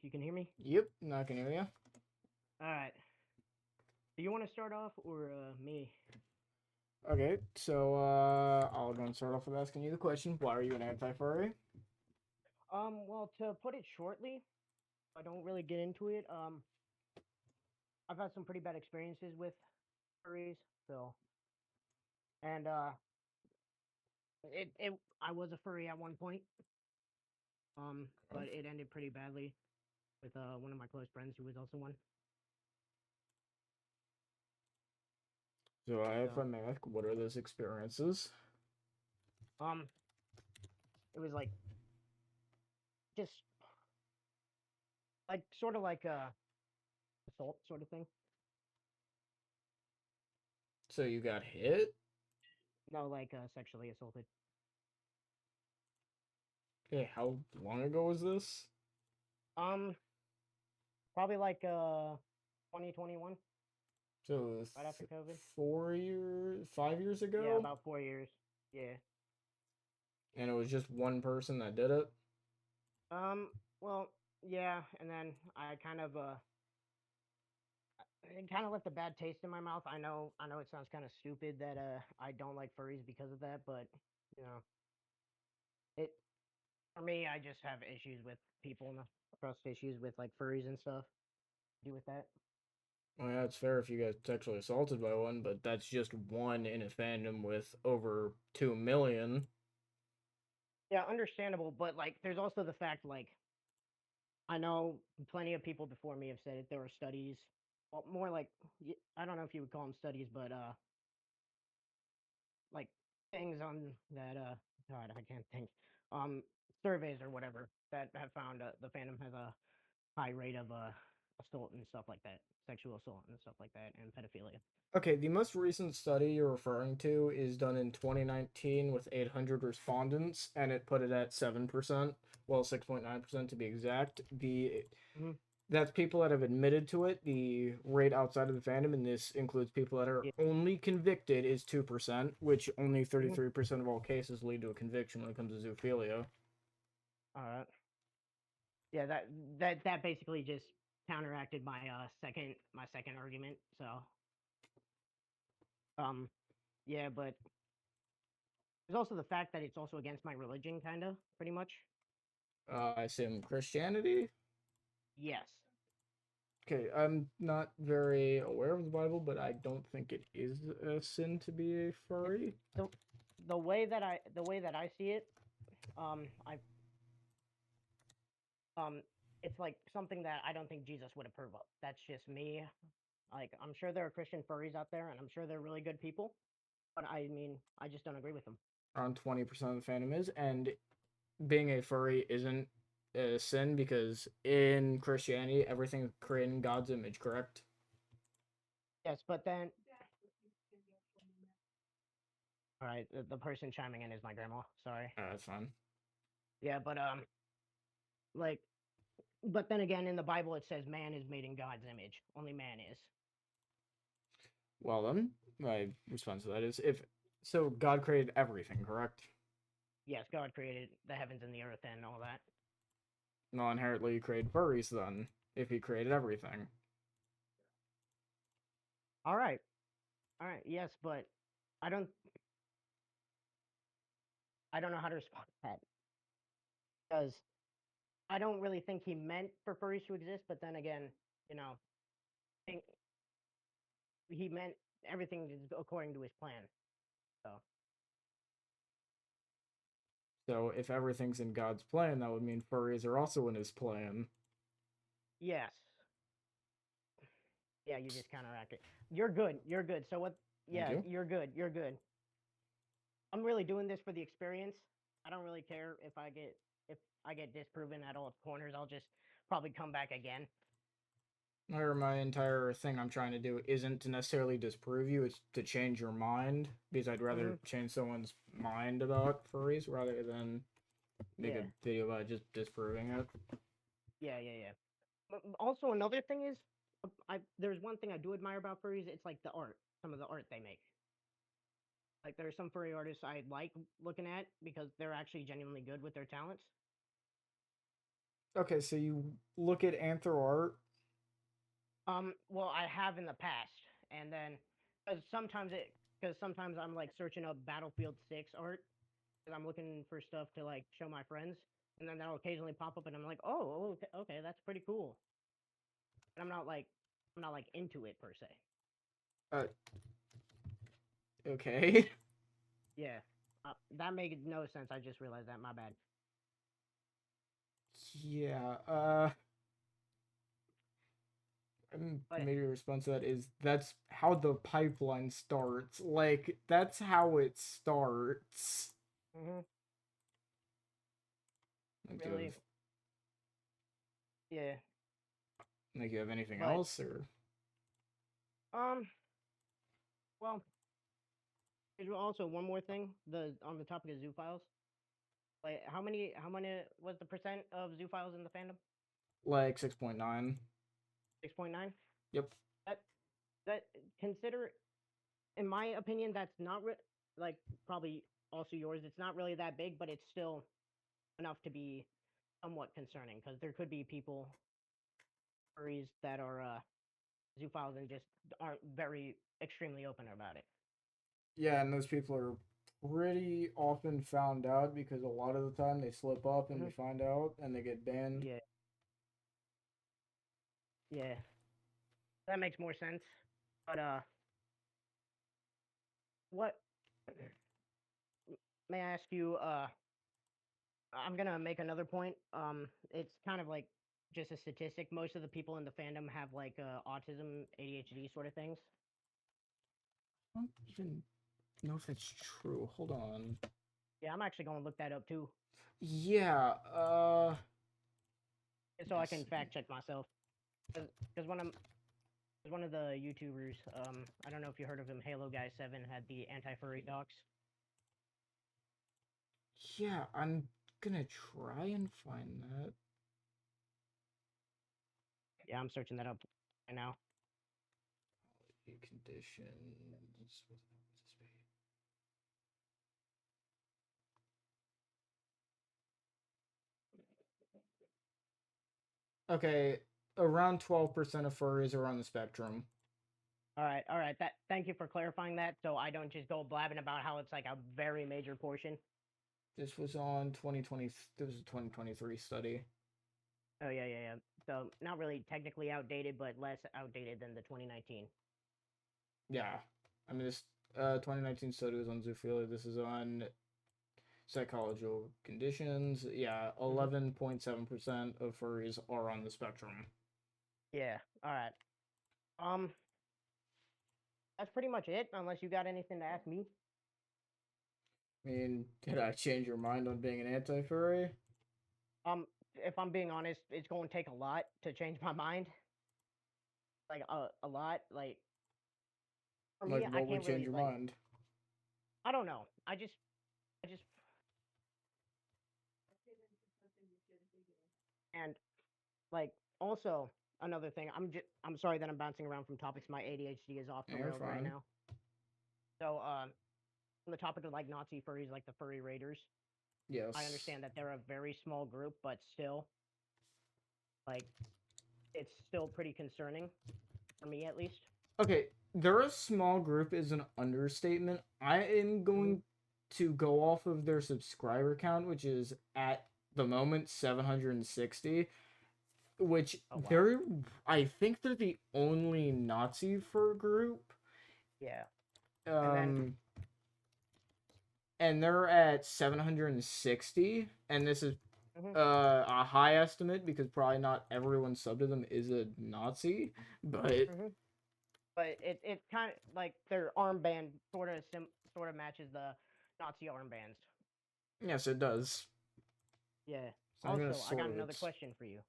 You can hear me? Yep, not gonna hear you. All right. Do you want to start off or me? Okay, so I'll go and start off with asking you the question: why are you an anti-furry? Well, to put it shortly, I don't really get into it. I've had some pretty bad experiences with furries, so and it I was a furry at one point, but it ended pretty badly with one of my close friends who was also one. So if I So may ask, what are those experiences? um, it was like just like sort of like assault sort of thing. So you got hit? No, like sexually assaulted. Okay, how long ago was this? Um, Probably like 2021, So right after COVID. 4 years, 5 years Yeah, ago, about 4 years. Yeah. and it was just one person that did it. Well, yeah, and then I kind of it kind of left a bad taste in my mouth. I know it sounds kind of stupid that I don't like furries because of that, but you know, it for me I just have issues with people and trust issues with like furries and stuff. Do with that. Well, yeah, it's fair if you get sexually assaulted by one, but that's just one in a fandom with over 2 million. Yeah, understandable, but like there's also the fact like I know plenty of people before me have said it. There were studies, well, more like I don't know if you would call them studies, but like things on that God, I can't think. Um Surveys or whatever that have found the fandom has a high rate of assault and stuff like that, sexual assault and stuff like that, and pedophilia. Okay, the most recent study you're referring to is done in 2019 with 800 respondents, and it put it at 7%, well, 6.9% to be exact. The Hmm. That's people that have admitted to it. The rate outside of the fandom, and this includes people that are Yeah. only convicted, is 2%, which only Hmm. 33% of all cases lead to a conviction when it comes to zoophilia. All right. Yeah, that basically just counteracted my second argument. So um yeah, but there's also the fact that it's also against my religion, kind of, pretty much. I assume Christianity? Yes. Okay, I'm not very aware of the Bible, but I don't think it is a sin to be a It's furry. the the way that I see it. I it's like something that I don't think Jesus would approve of. That's just me. Like I'm sure there are Christian furries out there, and I'm sure they're really good people. But I mean, I just don't agree with them. Around 20% of the fandom is, and being a furry isn't a sin because in Christianity, everything's created in God's image, correct? Yes, but then, all right, the person chiming in is my grandma. Sorry. That's fine. Yeah, but like, but then again, in the Bible it says man is made in God's image. Only man is. Well, then, my response to that is if so, God created everything, correct? Yes, God created the heavens and the earth and all that. Well, inherently, He created furries then, if He created everything. All right, all right, yes, but I don't, I don't know how to respond to that because I don't really think he meant for furries to exist. But then again, you know, think he meant everything is according to his plan. So So, if everything's in God's plan, that would mean furries are also in His plan. yes, yeah, you just counteract it. You're good. You're good. So what? Thank Yeah, you. you're good. You're good. I'm really doing this for the experience. I don't really care if I get disproven at all corners. I'll just probably come back again. Or my entire thing I'm trying to do isn't to necessarily disprove you, it's to change your mind, because I'd Hmm. rather change someone's mind about furries rather than make a Yeah, video about just disproving it. yeah, yeah, yeah. Also, another thing is, there's one thing I do admire about furries. It's like the art, some of the art they make. Like there are some furry artists I like looking at because they're actually genuinely good with their talents. Okay, so you look at Anther art. Well, I have in the past, and then because sometimes I'm like searching up Battlefield 6 art because I'm looking for stuff to like show my friends, and then that'll occasionally pop up, and I'm like, oh, okay, okay, that's pretty cool. And I'm not like into it per se. Uh, okay. Yeah, that made no sense. I just realized that. My bad. Yeah. But Maybe a response to that is that's how the pipeline starts. Like that's how it starts. hmm Like, really, yeah. do you have anything But else or um, well, there's also one more thing. The on the topic of zoo files. Like, how many was the percent of zoo files in the fandom? like 6.9? 6.9. Yep. That that consider, in my opinion, that's not like probably also yours. It's not really that big, but it's still enough to be somewhat concerning because there could be people, furries that are zoophiles and just aren't very extremely open about it. Yeah, and those people are pretty often found out because a lot of the time they slip up and hmm we find out and they get banned. Yeah, yeah, that makes more sense. But what may I ask you? I'm gonna make another point. It's kind of like just a statistic. Most of the people in the fandom have like autism, ADHD sort of things. I don't even know if that's true. Hold on. Yeah, I'm actually gonna look that up too, Yeah, just let so me I can see. fact check myself. Because one of the YouTubers, I don't know if you heard of him, Halo Guy 7 had the anti-furry docs. Yeah, I'm gonna try and find that. Yeah, I'm searching that up right now. Conditions. Okay, around 12% of furries are on the spectrum. All right. That thank you for clarifying that, so I don't just go blabbing about how it's like a very major portion. This was on 2020. This was a 2023 study. Oh yeah, yeah, yeah. So not really technically outdated, but less outdated than the 2019. Yeah, I mean this 2019 study was on zoophilia. This is on psychological conditions. Yeah, hmm 11.7% of furries are on the spectrum. Yeah. All right. Um, that's pretty much it. Unless you got anything to ask me. I mean, did I change your mind on being an anti-furry? If I'm being honest, it's going to take a lot to change my mind. Like a lot. Like for Like, me, I what would can't change really your like. mind? I don't know. I just, and like also another thing. I'm sorry that I'm bouncing around from topics. My ADHD is off the Yeah, you're rails right fine. now. So on the topic of like Nazi furries, like the furry raiders, I Yes. understand that they're a very small group, but still, like it's still pretty concerning for me at least. Okay, they're a small group is an understatement. I am hmm going to go off of their subscriber count, which is at the moment 760, which Oh wow. they're I think they're the only Nazi fur group. Yeah. And then Um and they're at 760, and this is hmm a high estimate because probably not everyone sub to them is a Nazi, but hmm but it kind of like their armband sort of matches the Nazi armbands. yes, it does. Yeah. It's not even a Also, I got sort of another it's question for you.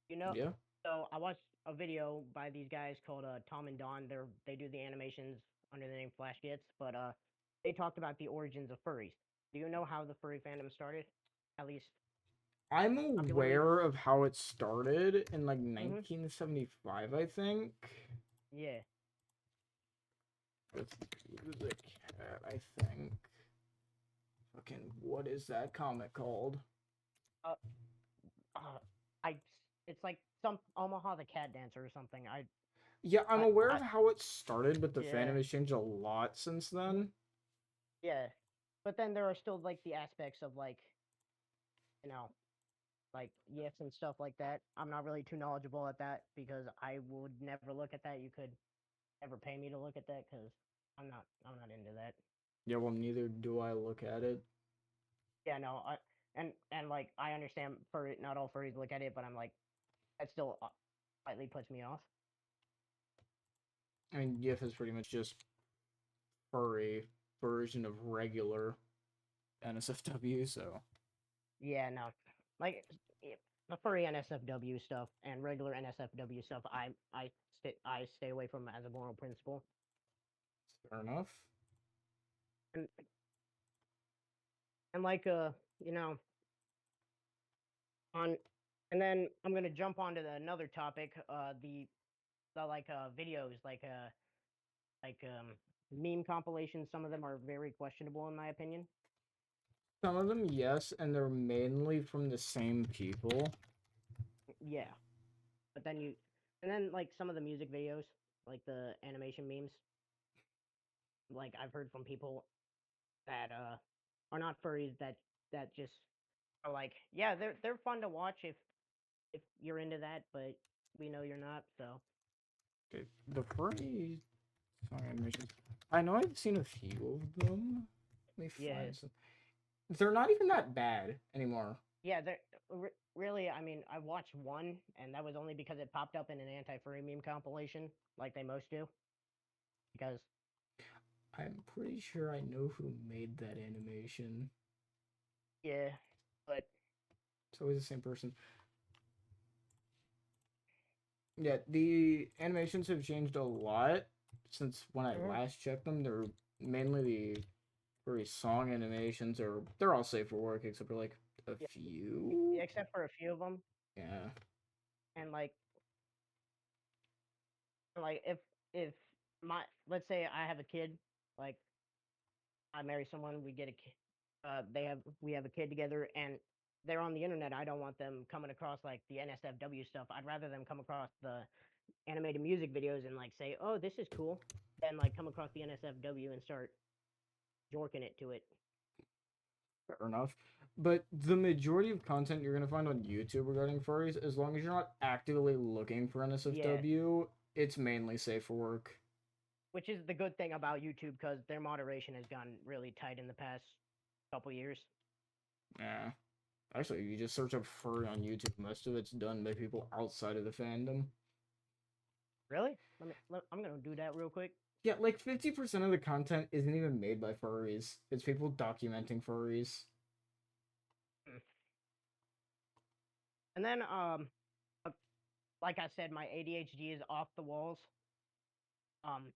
You know, yeah. so I watched a video by these guys called Tom and Don. They do the animations under the name Flash Gits, but they talked about the origins of furries. Do you know how the furry fandom started? At least I'm popularly. aware of how it started in like Mhm. 1975, I think. Yeah. With the cat, I think. Fucking, what is that comic called? Uh, uh I it's like some Omaha the cat dancer or something. Yeah, I'm I aware I of how it started, but the fandom yeah. has changed a lot since Mhm. then. Yeah. But then there are still like the aspects of like, you know, like gifts and stuff like that. I'm not really too knowledgeable at that because I would never look at that. You could never pay me to look at that because I'm not into that. Yeah, well, neither do I look at it. Yeah, no, and like I understand furry, not all furries look at it, but I'm like that still slightly puts me off. I mean, GIF is pretty much just furry version of regular NSFW, so Yeah, no, like the furry NSFW stuff and regular NSFW stuff, I stay away from as a moral principle. fair enough. And and like you know on and then I'm gonna jump onto another topic, the like videos like meme compilations. Some of them are very questionable in my opinion. Some of them, yes, and they're mainly from the same people. Yeah, but then like some of the music videos, like the animation memes, like I've heard from people that are not furries that just are like, yeah, they're fun to watch if you're into that, but we know you're not, so Okay, the furry song animations. I know I've seen a few of them. Let me yeah. find some. They're not even that bad anymore. Yeah, really. I mean, I watched one, and that was only because it popped up in an anti-furry meme compilation, like they most do. Because I'm pretty sure I know who made that animation. yeah, but It's always the same person. Yeah, the animations have changed a lot since when I mhm, last checked them. They're mainly the furry song animations, or they're all safe for work except for like a yeah, few. except for a few of them, Yeah. and like if my let's say I have a kid, like I marry someone, we get a kid, we have a kid together, and they're on the internet. I don't want them coming across like the NSFW stuff. I'd rather them come across the animated music videos and like say, "Oh, this is cool," than like come across the NSFW and start jorking it to it. Fair enough. But the majority of content you're gonna find on YouTube regarding furries, as long as you're not actively looking for Yeah, NSFW, it's mainly safe for work. which is the good thing about YouTube because their moderation has gone really tight in the past couple years. Yeah. Actually, you just search up furry on YouTube. Most of it's done by people outside of the fandom. Really? I'm gonna do that real quick. Yeah, like 50% of the content isn't even made by furries. It's people documenting furries. Hmm. And then uh, like I said, my ADHD is off the walls. Um,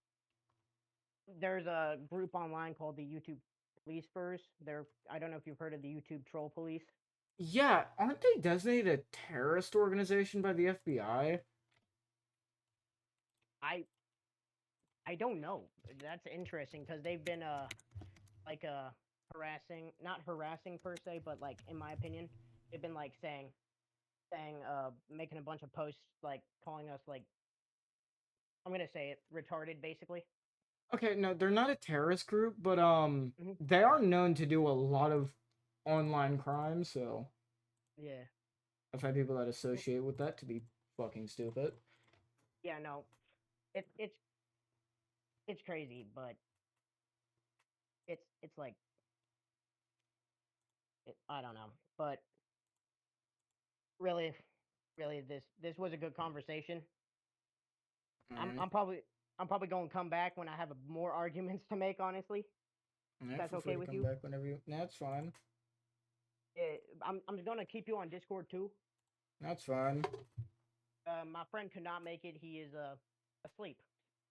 there's a group online called the YouTube Police Furs. I don't know if you've heard of the YouTube Troll Police. Yeah, aren't they designated a terrorist organization by the FBI? I I don't know. That's interesting because they've been like harassing, not harassing per se, but like in my opinion, they've been like saying making a bunch of posts like calling us like I'm gonna say it retarded basically. Okay, no, they're not a terrorist group, but Hmm. they are known to do a lot of online crime, so Yeah. I find people that Mm, associate with that to be fucking stupid. yeah, no. It's crazy, but it's like I don't know. But really really this was a good conversation. I'm Alright. I'm probably I'm probably going to come back when I have more arguments to make honestly. If Alright, that's feel free okay to with come you. back whenever you. That's fine. I'm just going to keep you on Discord too. That's fine. My friend could not make it. He is asleep.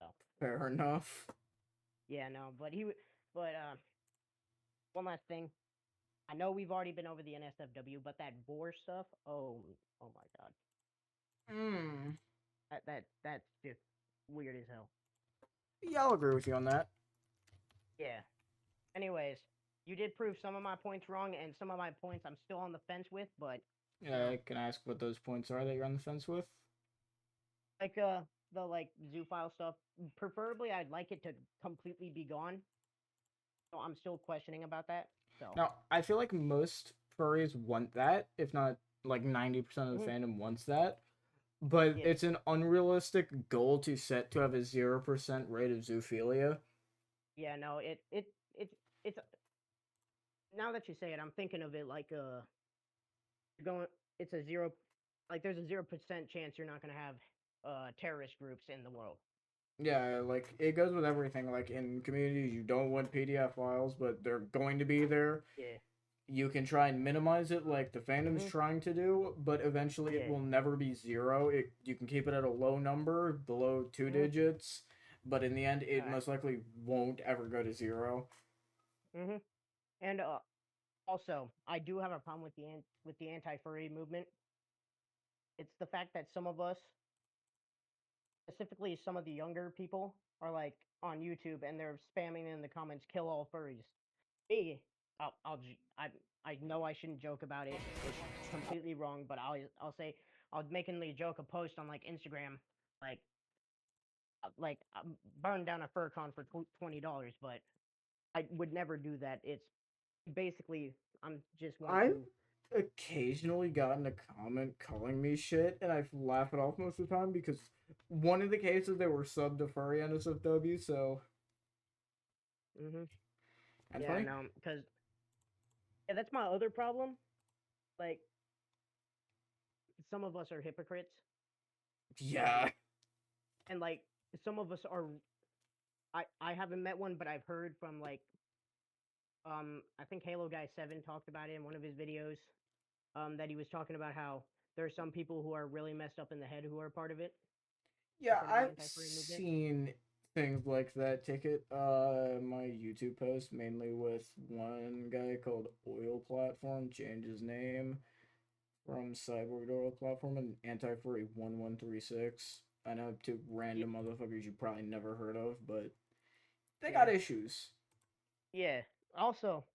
So Fair enough. yeah, no, but one last thing. I know we've already been over the NSFW, but that boar stuff. Oh my god, Hmm. that's just weird as hell. Yeah, I'll agree with you on that. Yeah. Anyways, you did prove some of my points wrong, and some of my points I'm still on the fence with, but No, Can I ask what those points are that you're on the fence with? like the like zoophile stuff. Preferably, I'd like it to completely be gone. So I'm still questioning about that. So Now, I feel like most furries want that, if not like 90% of the mhm, fandom wants that, but yeah, it's an unrealistic goal to set to have a 0% rate of zoophilia. yeah, no, it's now that you say it, I'm thinking of it like going. It's a zero, like there's a 0% chance you're not gonna have terrorist groups in the world. Yeah, like it goes with everything. Like in communities, you don't want PDF files, but they're going to be there. Yeah. You can try and minimize it like the fandom's Mhm. trying to do, but eventually it Yeah. will never be zero. You can keep it at a low number, below two Mhm. digits, but in the end, All it right. most likely won't ever go to zero. Mhm. And also, I do have a problem with with the anti-furry movement. It's the fact that some of us, specifically some of the younger people, are like on YouTube and they're spamming in the comments, "Kill all furries." Me, I know I shouldn't joke about it. It's completely wrong, but I'll say I'll making joke a post on like Instagram, like burn down a fur con for $20, but I would never do that. It's basically I'm just want I've to. occasionally gotten a comment calling me shit, and I laugh it off most of the time because one of the cases they were sub to furry NSFW, so Hmm. that's Yeah, funny. no, because yeah, that's my other problem. Like some of us are hypocrites, Yeah. and like some of us are. I haven't met one, but I've heard from like I think Halo Guy 7 talked about it in one of his videos. That he was talking about how there are some people who are really messed up in the head who are part of it, are Yeah, part of the I've anti-furry movement. seen things like that. Ticket my YouTube post mainly with one guy called Oil Platform, changed his name from Cyborg to Oil Platform and Anti-Furry 1136. I know two Yeah, random motherfuckers you probably never heard of, but they got yeah, issues. yeah. Also,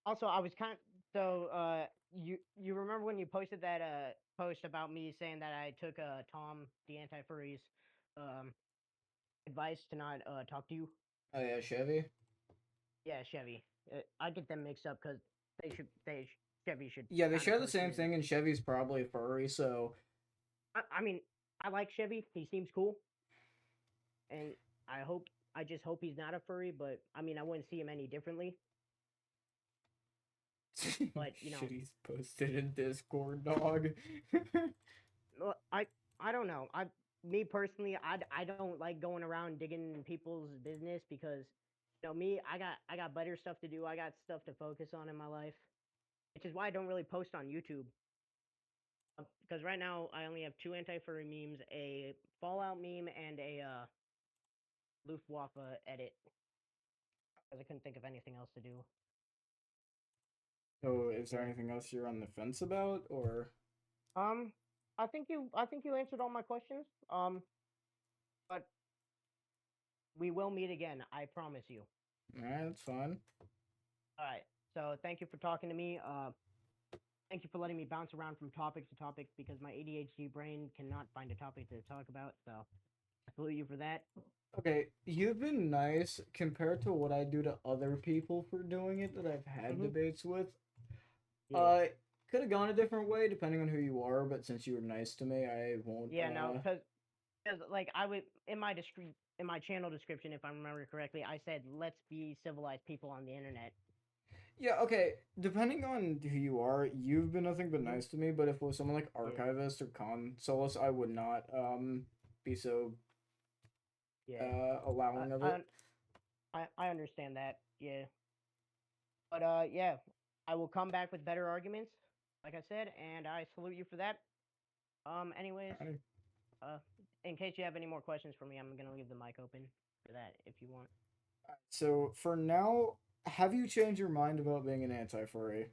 I was kind so you remember when you posted that post about me saying that I took Tom the anti-furry's um advice to not talk to you? Oh yeah, Chevy. Yeah, Chevy. I get them mixed up because Chevy should Yeah, they kind of share the post it same in. thing, and Chevy's probably furry, so I mean, I like Chevy. He seems cool, and I just hope he's not a furry. But I mean, I wouldn't see him any differently. But you know, shit he's posted in Discord, dog. well, I don't know. Me personally, I don't like going around digging people's business because me, I got better stuff to do. I got stuff to focus on in my life, which is why I don't really post on YouTube. Because right now I only have two anti-furry memes, a Fallout meme and a Luftwaffe edit, because I couldn't think of anything else to do. So, is there Yeah. anything else you're on the fence about, or? Um, I think you answered all my questions. But we will meet again. I promise you. Alright, that's fine. All right. So thank you for talking to me. Thank you for letting me bounce around from topic to topic because my ADHD brain cannot find a topic to talk about. So I salute you for that. Okay, you've been nice compared to what I do to other people for doing it that I've had Hmm. debates with. Yeah. Uh, could have gone a different way depending on who you are, but since you were nice to me, I won't. Yeah. No, because like I would in my channel description, if I remember correctly, I said let's be civilized people on the internet. Yeah, okay. Depending on who you are, you've been nothing but Hmm. nice to me. But if it was someone like Yeah. Archivist or Consolis, I would not be so Yeah. I allowing of it. I I understand that. Yeah. But yeah, I will come back with better arguments, like I said, and I salute you for that. Anyways, Alrighty. uh, in case you have any more questions for me, I'm gonna leave the mic open for that if you want. So for now, have you changed your mind about being an anti-furry?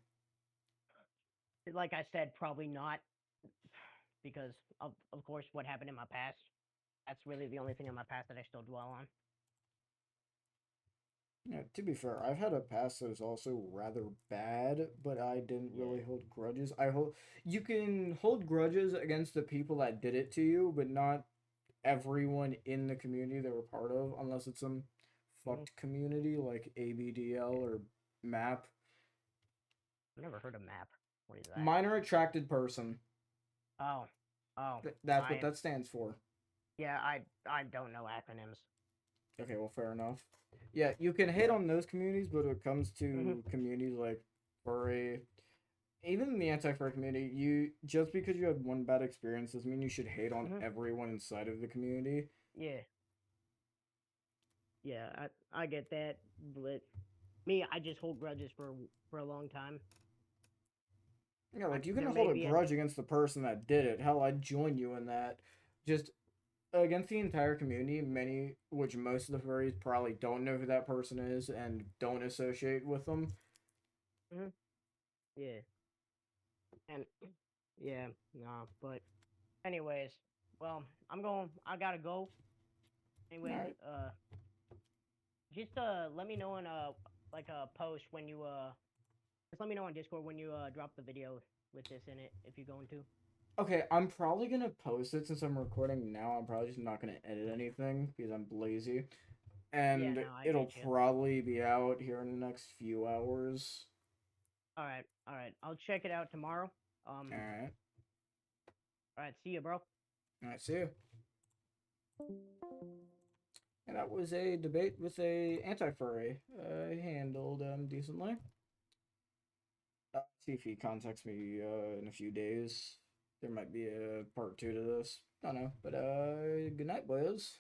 Like I said, probably not because of course what happened in my past. That's really the only thing in my past that I still dwell on. Yeah, to be fair, I've had a past that was also rather bad, but I didn't Yeah. really hold grudges. I hold You can hold grudges against the people that did it to you, but not everyone in the community they were part of, unless it's some Mhm. fucked community like ABDL Yeah. or MAP. I've never heard of map. What is that? Minor attracted person. Oh. Oh. That's what I that stands for. yeah, I don't know acronyms. Okay, well, fair enough. Yeah, you can hate Yeah. on those communities, but when it comes Mhm. to communities like furry, even in the anti-fur community, you just because you had one bad experience doesn't mean you should hate on Mhm. everyone inside of the community. Yeah. Yeah, I get that, but me, I just hold grudges for a long time. Yeah, like you can There hold may a be grudge against the person that did it. Hell, I'd join you in that. Just against the entire community, many, which most of the furries probably don't know who that person is and don't associate with them. Mhm. Yeah, and yeah, no, but anyways, well, I gotta go. All Anyways, right. just let me know in like a post when you just let me know on Discord when you drop the video with this in it if you're going to. Okay, I'm probably gonna post it since I'm recording now. I'm probably just not gonna edit anything because I'm lazy. Yeah, And no, I it'll get you. probably be out here in the next few hours. All right, I'll check it out tomorrow. All right. All right, see you, bro. All right, see you. And that was a debate with a anti-furry. Handled decently. See if he contacts me in a few days. There might be a part two to this. I don't know. But good night, boys.